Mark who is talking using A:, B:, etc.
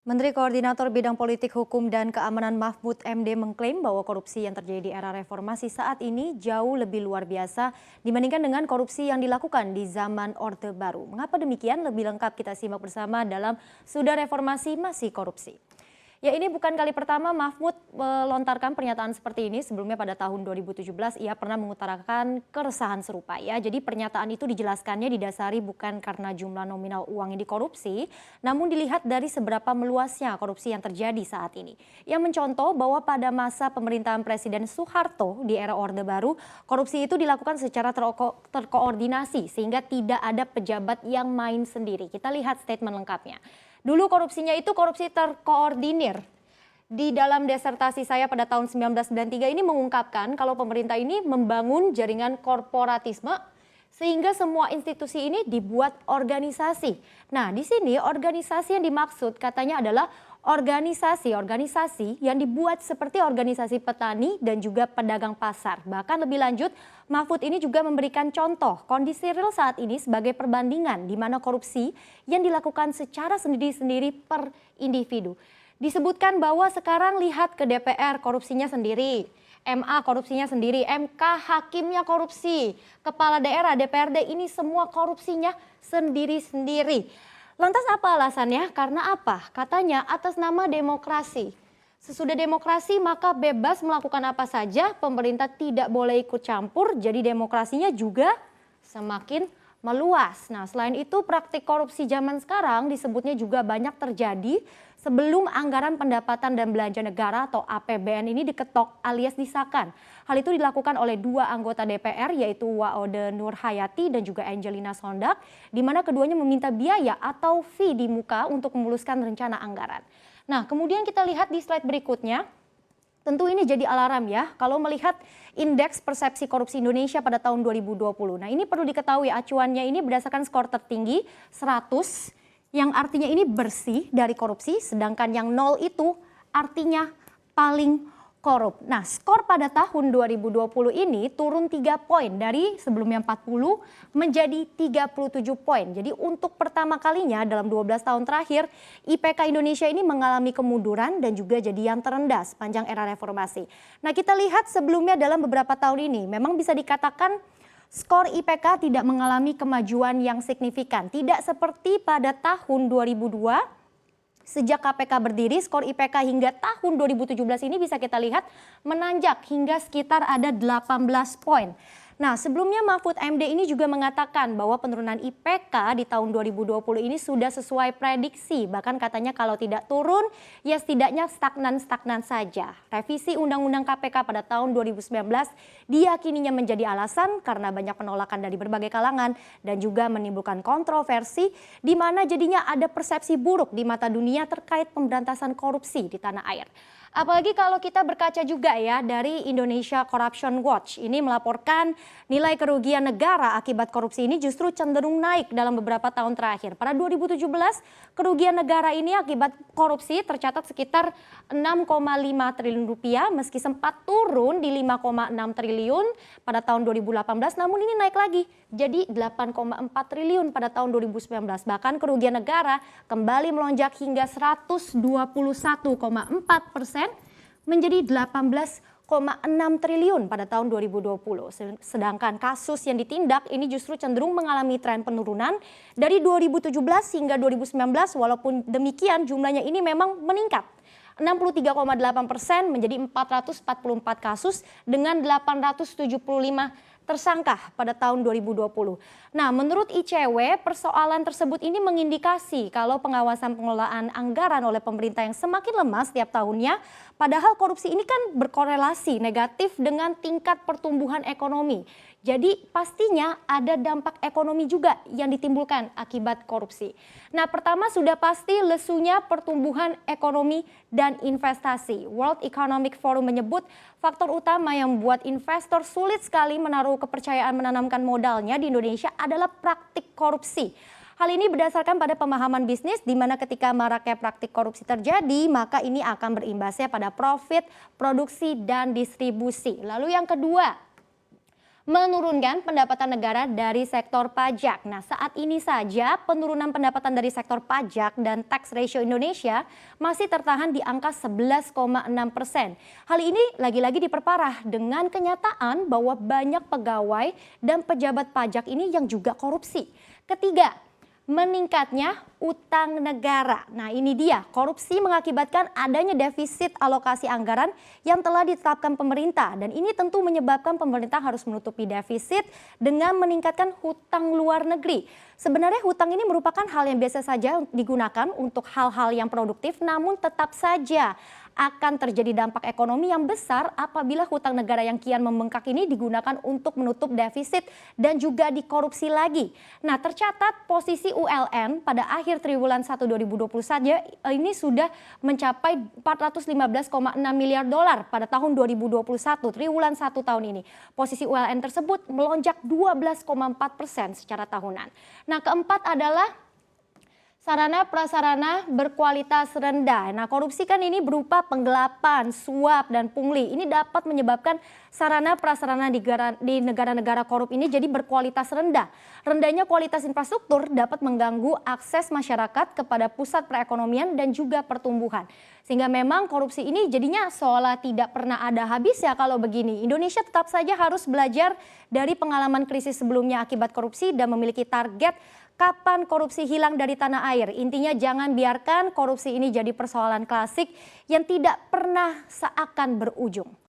A: Menteri Koordinator Bidang Politik Hukum dan Keamanan Mahfud MD mengklaim bahwa korupsi yang terjadi di era reformasi saat ini jauh lebih luar biasa dibandingkan dengan korupsi yang dilakukan di zaman Orde Baru. Mengapa demikian? Lebih lengkap kita simak bersama dalam Sudah Reformasi Masih Korupsi. Ya, ini bukan kali pertama Mahfud melontarkan pernyataan seperti ini. Sebelumnya pada tahun 2017 ia pernah mengutarakan keresahan serupa ya. Jadi pernyataan itu dijelaskannya didasari bukan karena jumlah nominal uang yang dikorupsi, namun dilihat dari seberapa meluasnya korupsi yang terjadi saat ini. Ia mencontoh bahwa pada masa pemerintahan Presiden Soeharto di era Orde Baru, korupsi itu dilakukan secara terkoordinasi sehingga tidak ada pejabat yang main sendiri. Kita lihat statement lengkapnya. Dulu korupsinya itu korupsi terkoordinir. Di dalam disertasi saya pada tahun 1993 ini mengungkapkan kalau pemerintah ini membangun jaringan korporatisme sehingga semua institusi ini dibuat organisasi. Nah, di sini organisasi yang dimaksud katanya adalah organisasi yang dibuat seperti organisasi petani dan juga pedagang pasar. Bahkan lebih lanjut, Mahfud ini juga memberikan contoh kondisi real saat ini sebagai perbandingan di mana korupsi yang dilakukan secara sendiri-sendiri per individu. Disebutkan bahwa sekarang lihat ke DPR korupsinya sendiri, MA korupsinya sendiri, MK hakimnya korupsi, kepala daerah DPRD ini semua korupsinya sendiri-sendiri. Lantas apa alasannya? Karena apa? Katanya atas nama demokrasi. Sesudah demokrasi maka bebas melakukan apa saja, pemerintah tidak boleh ikut campur, jadi demokrasinya juga semakin meluas. Nah, selain itu praktik korupsi zaman sekarang disebutnya juga banyak terjadi sebelum anggaran pendapatan dan belanja negara atau APBN ini diketok alias disahkan. Hal itu dilakukan oleh dua anggota DPR yaitu Waode Nur Hayati dan juga Angelina Sondak, di mana keduanya meminta biaya atau fee di muka untuk memuluskan rencana anggaran. Nah, kemudian kita lihat di slide berikutnya. Tentu ini jadi alarm ya kalau melihat indeks persepsi korupsi Indonesia pada tahun 2020. Nah, ini perlu diketahui acuannya ini berdasarkan skor tertinggi 100 yang artinya ini bersih dari korupsi, sedangkan yang 0 itu artinya paling korup. Nah, skor pada tahun 2020 ini turun 3 poin dari sebelumnya 40 menjadi 37 poin. Jadi untuk pertama kalinya dalam 12 tahun terakhir, IPK Indonesia ini mengalami kemunduran dan juga jadi yang terendah sepanjang era reformasi. Nah, kita lihat sebelumnya dalam beberapa tahun ini memang bisa dikatakan skor IPK tidak mengalami kemajuan yang signifikan. Tidak seperti pada tahun 2002. Sejak KPK berdiri, skor IPK hingga tahun 2017 ini bisa kita lihat menanjak hingga sekitar ada 18 poin. Nah, sebelumnya Mahfud MD ini juga mengatakan bahwa penurunan IPK di tahun 2020 ini sudah sesuai prediksi. Bahkan katanya kalau tidak turun, ya setidaknya stagnan-stagnan saja. Revisi Undang-Undang KPK pada tahun 2019 diyakininya menjadi alasan karena banyak penolakan dari berbagai kalangan dan juga menimbulkan kontroversi di mana jadinya ada persepsi buruk di mata dunia terkait pemberantasan korupsi di tanah air. Apalagi kalau kita berkaca juga ya dari Indonesia Corruption Watch. Ini melaporkan nilai kerugian negara akibat korupsi ini justru cenderung naik dalam beberapa tahun terakhir. Pada 2017 kerugian negara ini akibat korupsi tercatat sekitar 6,5 triliun rupiah meski sempat turun di 5,6 triliun pada tahun 2018 namun ini naik lagi jadi 8,4 triliun pada tahun 2019. Bahkan kerugian negara kembali melonjak hingga 121,4% menjadi 18,6 triliun pada tahun 2020. Sedangkan kasus yang ditindak ini justru cenderung mengalami tren penurunan dari 2017 hingga 2019 walaupun demikian jumlahnya ini memang meningkat. 63,8% menjadi 444 kasus dengan 875 tersangka pada tahun 2020. Nah, menurut ICW, persoalan tersebut ini mengindikasi kalau pengawasan pengelolaan anggaran oleh pemerintah yang semakin lemah setiap tahunnya, padahal korupsi ini kan berkorelasi negatif dengan tingkat pertumbuhan ekonomi. Jadi pastinya ada dampak ekonomi juga yang ditimbulkan akibat korupsi. Nah, pertama sudah pasti lesunya pertumbuhan ekonomi dan investasi. World Economic Forum menyebut faktor utama yang membuat investor sulit sekali menaruh kepercayaan menanamkan modalnya di Indonesia adalah praktik korupsi. Hal ini berdasarkan pada pemahaman bisnis di mana ketika maraknya praktik korupsi terjadi, maka ini akan berimbasnya pada profit, produksi, dan distribusi. Lalu yang kedua, Menurunkan pendapatan negara dari sektor pajak. Nah, saat ini saja penurunan pendapatan dari sektor pajak dan tax ratio Indonesia masih tertahan di angka 11,6%. Hal ini lagi-lagi diperparah dengan kenyataan bahwa banyak pegawai dan pejabat pajak ini yang juga korupsi. Ketiga, meningkatnya utang negara. Nah, ini dia, korupsi mengakibatkan adanya defisit alokasi anggaran yang telah ditetapkan pemerintah, dan ini tentu menyebabkan pemerintah harus menutupi defisit dengan meningkatkan hutang luar negeri. Sebenarnya hutang ini merupakan hal yang biasa saja digunakan untuk hal-hal yang produktif, namun tetap saja akan terjadi dampak ekonomi yang besar apabila hutang negara yang kian membengkak ini digunakan untuk menutup defisit dan juga dikorupsi lagi. Nah, tercatat posisi ULN pada akhir triwulan 1 2020 saja ini sudah mencapai 415,6 miliar dolar pada tahun 2021, triwulan 1 tahun ini. Posisi ULN tersebut melonjak 12,4% secara tahunan. Nah, keempat adalah sarana prasarana berkualitas rendah. Nah, korupsi kan ini berupa penggelapan, suap, dan pungli. Ini dapat menyebabkan sarana prasarana di negara-negara korup ini jadi berkualitas rendah. Rendahnya kualitas infrastruktur dapat mengganggu akses masyarakat kepada pusat perekonomian dan juga pertumbuhan. Sehingga memang korupsi ini jadinya seolah tidak pernah ada habis ya kalau begini. Indonesia tetap saja harus belajar dari pengalaman krisis sebelumnya akibat korupsi dan memiliki target kapan korupsi hilang dari tanah air. Intinya jangan biarkan korupsi ini jadi persoalan klasik yang tidak pernah seakan berujung.